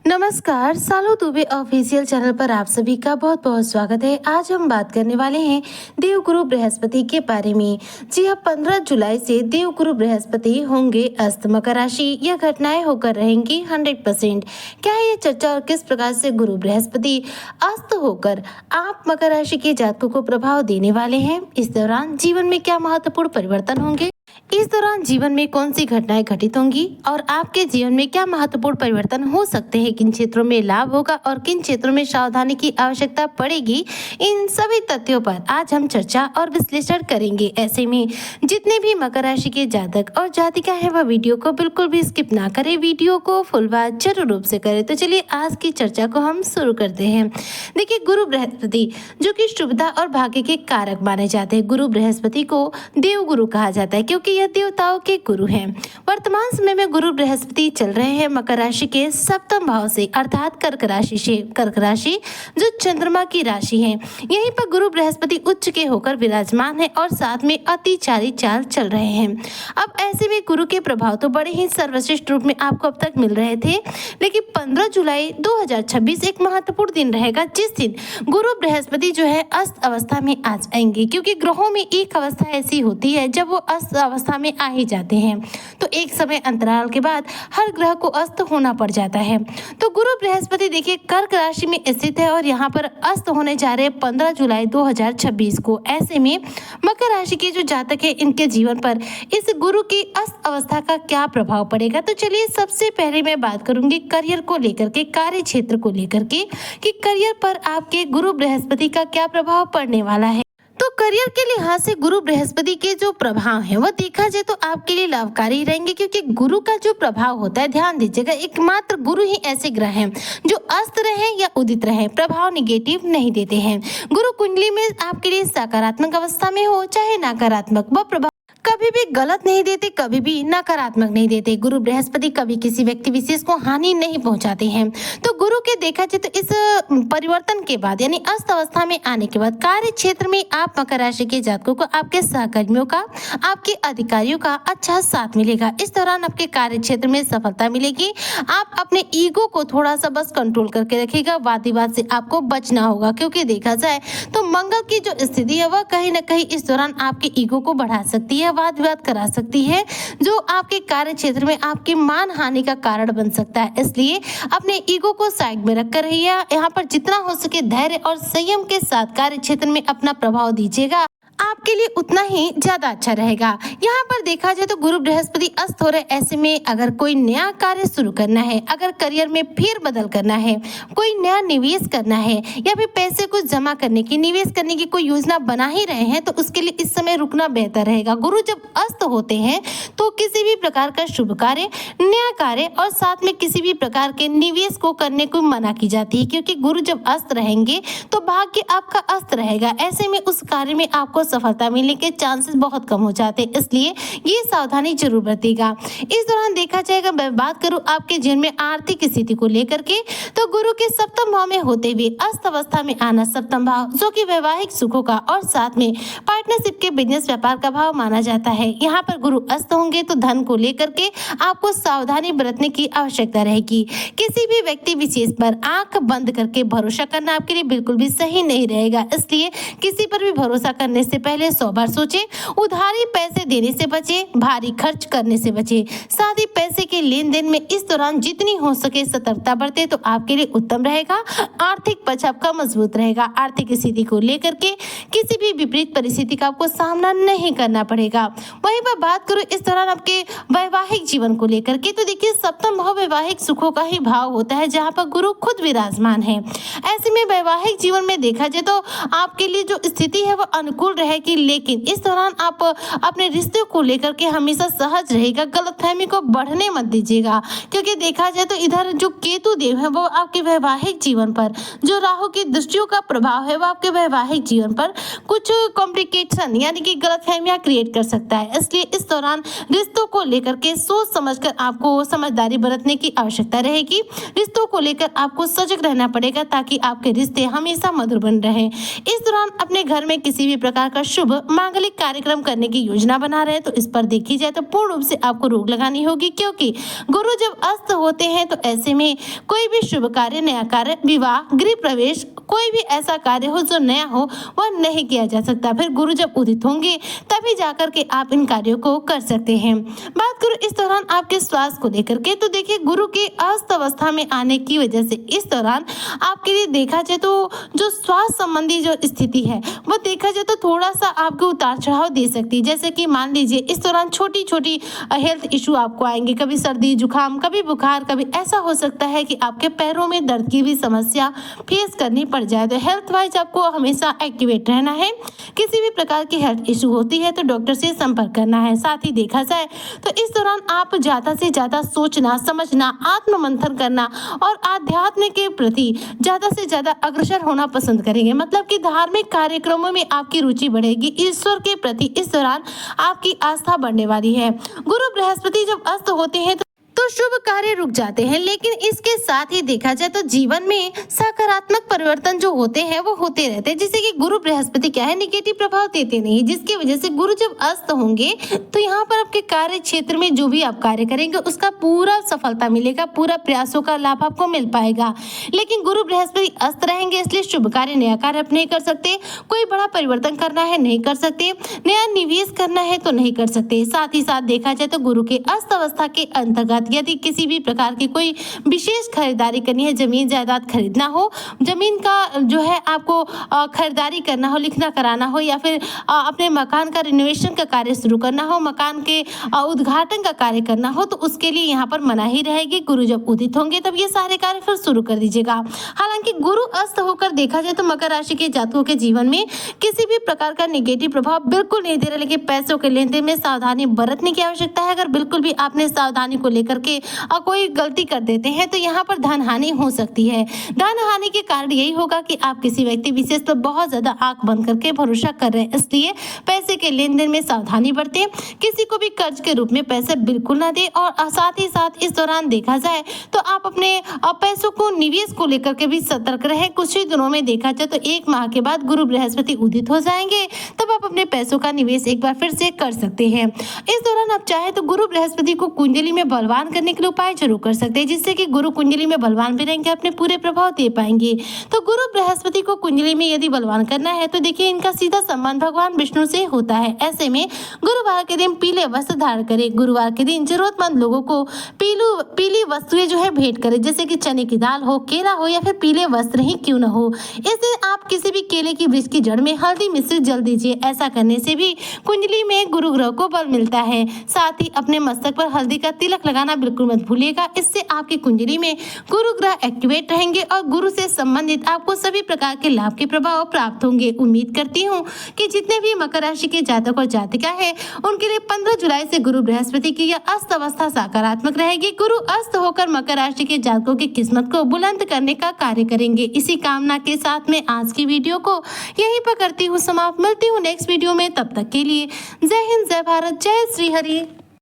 नमस्कार, सालो Dubey official channel पर आप सभी का बहुत बहुत स्वागत है। आज हम बात करने वाले हैं देवगुरु बृहस्पति के बारे में। जी हाँ, 15 जुलाई से देवगुरु बृहस्पति होंगे अस्त मकर राशि। यह घटनाएं होकर रहेंगी 100%। क्या है ये चर्चा और किस प्रकार से गुरु बृहस्पति अस्त होकर आप मकर राशि के जातकों को प्रभाव देने वाले हैं? इस दौरान जीवन में क्या महत्वपूर्ण परिवर्तन होंगे? इस दौरान जीवन में कौन सी घटनाएं घटित होंगी और आपके जीवन में क्या महत्वपूर्ण परिवर्तन हो सकते हैं? किन क्षेत्रों में लाभ होगा और किन क्षेत्रों में सावधानी की आवश्यकता पड़ेगी? इन सभी तथ्यों पर आज हम चर्चा और विश्लेषण करेंगे। ऐसे में जितने भी मकर राशि के जातक और जातिका हैं वह वीडियो को बिल्कुल भी स्किप ना करें, वीडियो को फुल वॉच जरूर रूप से करें। तो चलिए आज की चर्चा को हम शुरू करते हैं। देखिए, गुरु बृहस्पति जो कि शुभता और भाग्य के कारक माने जाते हैं। गुरु बृहस्पति को देवगुरु कहा जाता है क्योंकि यह देवताओं के गुरु हैं। वर्तमान समय में गुरु बृहस्पति चल रहे हैं मकर राशि के सप्तम भाव से, अर्थात कर्क राशि से। कर्क राशि जो चंद्रमा की राशि है, यहीं पर गुरु बृहस्पति उच्च के होकर विराजमान है और साथ में अतिचारी चाल चल रहे हैं। अब ऐसे में गुरु के प्रभाव तो बड़े ही सर्वश्रेष्ठ रूप में आपको अब तक मिल रहे थे, लेकिन 15 जुलाई 2026 एक महत्वपूर्ण दिन रहेगा जिस दिन गुरु बृहस्पति जो है अस्त अवस्था में आ जाएंगे। क्योंकि ग्रहों में एक अवस्था ऐसी होती है जब वो अस्त अवस्था में आ ही जाते हैं तो एक समय अंतराल के बाद हर ग्रह को अस्त होना पड़ जाता है। तो गुरु बृहस्पति देखिए कर्क राशि में स्थित है और यहाँ पर अस्त होने जा रहे हैं 15 जुलाई 2026 को। ऐसे में मकर राशि के जो जातक है इनके जीवन पर इस गुरु की अस्त अवस्था का क्या प्रभाव पड़ेगा? तो चलिए सबसे पहले मैं बात करूंगी करियर को लेकर के, कार्य क्षेत्र को लेकर के कि करियर पर आपके गुरु बृहस्पति का क्या प्रभाव पड़ने वाला है। तो करियर के लिहाज से गुरु बृहस्पति के जो प्रभाव है वह देखा जाए तो आपके लिए लाभकारी रहेंगे, क्योंकि गुरु का जो प्रभाव होता है, ध्यान दीजिएगा, एकमात्र गुरु ही ऐसे ग्रह हैं जो अस्त रहे या उदित रहे, प्रभाव निगेटिव नहीं देते हैं। गुरु कुंडली में आपके लिए सकारात्मक अवस्था में हो चाहे नकारात्मक, वह प्रभाव कभी भी गलत नहीं देते, कभी भी नकारात्मक नहीं देते। गुरु बृहस्पति कभी किसी व्यक्ति विशेष को हानि नहीं पहुंचाते हैं। तो गुरु के देखा जाए तो इस परिवर्तन के बाद यानी अस्त अवस्था में आने के बाद कार्य क्षेत्र में आप मकर राशि के जातकों को आपके सहकर्मियों का, आपके अधिकारियों का अच्छा साथ मिलेगा। इस दौरान आपके कार्य क्षेत्र में सफलता मिलेगी। आप अपने ईगो को थोड़ा सा बस कंट्रोल करके रखिएगा, वाद विवाद से आपको बचना होगा, क्योंकि देखा जाए तो मंगल की जो स्थिति है वह कहीं ना कहीं इस दौरान आपके ईगो को बढ़ा सकती है, वाद विवाद करा सकती है, जो आपके कार्य क्षेत्र में आपकी मान हानि का कारण बन सकता है। इसलिए अपने ईगो को साइड में रखकर रहिए। यहाँ पर जितना हो सके धैर्य और संयम के साथ कार्य क्षेत्र में अपना प्रभाव दीजिएगा, आपके लिए उतना ही ज्यादा अच्छा रहेगा। यहाँ पर देखा जाए तो गुरु बृहस्पति अस्त हो रहे, ऐसे में अगर कोई नया कार्य शुरू करना है, अगर करियर में फेर बदल करना है, कोई नया निवेश करना है या फिर पैसे को जमा करने की, निवेश करने की कोई योजना बना ही रहे हैं तो उसके लिए इस समय रुकना बेहतर रहेगा। गुरु जब अस्त होते हैं तो किसी भी प्रकार का शुभ कार्य, नया कार्य और साथ में किसी भी प्रकार के निवेश को करने को मना की जाती है, क्योंकि गुरु जब अस्त रहेंगे तो भाग्य आपका अस्त रहेगा। ऐसे में उस कार्य में आपको सफलता मिलने के चांसेस बहुत कम हो जाते हैं, इसलिए ये सावधानी जरूर बरतिएगा। इस दौरान देखा जाएगा, मैं बात करूं आपके जीवन में आर्थिक स्थिति को लेकर के, तो गुरु के सप्तम भाव में होते हुए अस्त अवस्था में आना, सप्तम भाव जो कि वैवाहिक सुखों का और साथ में पार्टनरशिप के बिजनेस व्यापार का भाव माना जाता है। यहाँ पर गुरु अस्त होंगे तो धन को लेकर के आपको सावधानी बरतने की आवश्यकता रहेगी। किसी भी व्यक्ति विशेष पर आंख बंद करके भरोसा करना आपके लिए बिल्कुल भी सही नहीं रहेगा, इसलिए किसी पर भी भरोसा करने से पहले 100 बार सोचें। उधारी पैसे देने से बचें, भारी खर्च करने से बचें। साथ ही पैसे के लेन देन में इस दौरान जितनी हो सके सतर्कता बरतें तो आपके लिए उत्तम रहेगा। आर्थिक पक्ष आपका मजबूत रहेगा। आर्थिक स्थिति को लेकर के किसी भी विपरीत परिस्थिति का आपको सामना नहीं करना पड़ेगा। वहीं पर बात करूं इस दौरान आपके वैवाहिक जीवन को लेकर के, तो देखिए सप्तम भाव वैवाहिक सुखों का ही भाव होता है जहां पर गुरु खुद विराजमान है। ऐसे में वैवाहिक जीवन में देखा जाए तो आपके लिए जो स्थिति है वह अनुकूल रहेगी, लेकिन इस दौरान आप अपने रिश्ते को लेकर के हमेशा सहज रहेगा। गलतफहमी को बढ़ने मत दीजिएगा, क्योंकि देखा जाए तो इधर जो केतु देव है वो आपके वैवाहिक जीवन पर, जो राहु की दृष्टियों का प्रभाव है वो आपके वैवाहिक जीवन पर कुछ कॉम्प्लिकेशन यानी कि गलतफहमियां क्रिएट कर सकता है। इसलिए इस दौरान रिश्तों को लेकर के सोच समझकर आपको समझदारी बरतने की आवश्यकता रहेगी। रिश्तों को लेकर आपको सजग रहना पड़ेगा ताकि आपके रिश्ते हमेशा मधुर बन रहे। इस दौरान अपने घर में किसी भी प्रकार का का शुभ मांगलिक कार्यक्रम करने की योजना बना रहे हैं तो इस पर देखी जाए तो पूर्ण रूप से आपको रोक लगानी होगी, क्योंकि गुरु जब अस्त होते हैं तो ऐसे में कोई भी शुभ कार्य, नया कार्य, विवाह, गृह प्रवेश, कोई भी ऐसा कार्य हो जो नया हो वह नहीं किया जा सकता। फिर गुरु जब उदित होंगे तभी जाकर के आप इन कार्यों को कर सकते हैं। बात करूं इस दौरान आपके स्वास्थ्य को लेकर के, तो देखिए गुरु के अस्त अवस्था में आने की वजह से इस दौरान आपके लिए देखा जाए तो जो स्वास्थ्य संबंधी जो स्थिति है वो देखा जाए तो थोड़ा सा आपको उतार चढ़ाव दे सकती है। जैसे कि मान लीजिए इस दौरान छोटी छोटी हेल्थ इशू आपको आएंगे, कभी सर्दी जुकाम, कभी बुखार, कभी ऐसा हो सकता है कि आपके पैरों में दर्द की भी समस्या फेस करनी पड़ जाए। तो हेल्थ वाइज आपको हमेशा एक्टिवेट रहना है। किसी भी प्रकार की हेल्थ इशू होती है तो डॉक्टर से संपर्क करना है। साथ ही देखा जाए तो इस दौरान आप ज्यादा से ज्यादा सोचना, समझना, आत्म मंथन करना और आध्यात्म के प्रति ज्यादा से ज्यादा अग्रसर होना पसंद करेंगे। मतलब कि धार्मिक कार्यक्रमों में आपकी रुचि बढ़ेगी। ईश्वर के प्रति इस दौरान आपकी आस्था बढ़ने वाली है। गुरु बृहस्पति जब अस्त होते हैं तो शुभ कार्य रुक जाते हैं, लेकिन इसके साथ ही देखा जाए तो जीवन में सकारात्मक परिवर्तन जो होते हैं वो होते रहते हैं। जैसे कि गुरु बृहस्पति क्या है, निगेटिव प्रभाव देते नहीं, जिसकी वजह से गुरु जब अस्त होंगे तो यहाँ पर आपके कार्य क्षेत्र में जो भी आप कार्य करेंगे उसका पूरा सफलता मिलेगा, पूरा प्रयासों का लाभ आपको मिल पाएगा। लेकिन गुरु बृहस्पति अस्त रहेंगे इसलिए शुभ कार्य, नया कार्य आप नहीं कर सकते, कोई बड़ा परिवर्तन करना है नहीं कर सकते, नया निवेश करना है तो नहीं कर सकते। साथ ही साथ देखा जाए तो गुरु के अस्त अवस्था के अंतर्गत यदि किसी भी प्रकार की कोई विशेष खरीदारी करनी है, जमीन जायदाद खरीदना हो, जमीन का जो है आपको खरीदारी करना हो, लिखना कराना हो, या फिर अपने मकान का रिनोवेशन का कार्य शुरू करना हो, मकान के उद्घाटन का कार्य करना हो, तो उसके लिए यहाँ पर मनाही रहेगी। गुरु जब उदित होंगे तब ये सारे कार्य फिर शुरू कर दीजिएगा। हालांकि गुरु अस्त होकर देखा जाए तो मकर राशि के जातकों के जीवन में किसी भी प्रकार का नेगेटिव प्रभाव बिल्कुल नहीं दे रहा, लेकिन पैसों के लेन देन में सावधानी बरतने की आवश्यकता है। अगर बिल्कुल भी आपने सावधानी को लेकर के कोई गलती कर देते हैं तो यहाँ पर धन हानि हो सकती है। धन हानि के कारण यही होगा कि आप किसी व्यक्ति विशेष पर बहुत ज्यादा आंख बंद करके भरोसा कर रहे हैं, इसलिए पैसे के लेन देन में सावधानी बरतें। किसी को भी कर्ज के रूप में पैसे बिल्कुल ना दें और साथ ही साथ इस दौरान देखा जाए तो आप अपने पैसों को, निवेश को लेकर के भी सतर्क रहे। कुछ ही दिनों में देखा जाए तो 1 माह के बाद गुरु बृहस्पति उदित हो जाएंगे, तब आप अपने पैसों का निवेश एक बार फिर से कर सकते हैं। इस दौरान आप चाहे तो गुरु बृहस्पति को कुंडली में बलवान करने के लिए उपाय जरूर कर सकते हैं, जिससे कि गुरु कुंडली में बलवान भी रहेंगे, अपने पूरे प्रभाव दे पाएंगे। तो गुरु बृहस्पति को कुंडली में यदि बलवान करना है तो देखिए इनका सीधा संबंध भगवान विष्णु से होता है। ऐसे में गुरुवार के दिन पीले वस्त्र धारण करें। गुरुवार के दिन जरूरतमंद लोगों को पीली वस्तुएं जो है भेंट करें, जैसे कि चने की दाल हो, केला हो, या फिर पीले वस्त्र ही क्यों न हो। इस दिन आप किसी भी केले की वृक्ष की जड़ में हल्दी मिश्रित जल दीजिए। ऐसा करने से भी कुंडली में गुरु ग्रह को बल मिलता है। साथ ही अपने मस्तक पर हल्दी का तिलक लगाना बिल्कुल मत भूलिएगा। इससे आपकी कुंडली में गुरु ग्रह एक्टिवेट रहेंगे और गुरु से संबंधित आपको सभी प्रकार के लाभ के प्रभाव प्राप्त होंगे। उम्मीद करती हूँ कि जितने भी मकर राशि के जातक और जातिका है उनके लिए 15 जुलाई से गुरु बृहस्पति की यह अस्त अवस्था सकारात्मक रहेगी। गुरु अस्त होकर मकर राशि के जातकों की किस्मत को बुलंद करने का कार्य करेंगे। इसी कामना के साथ में आज की वीडियो को यहीं पर करती हूँ समाप्त। मिलती हूँ नेक्स्ट वीडियो में, तब तक के लिए जय हिंद, जय भारत, जय श्री हरि।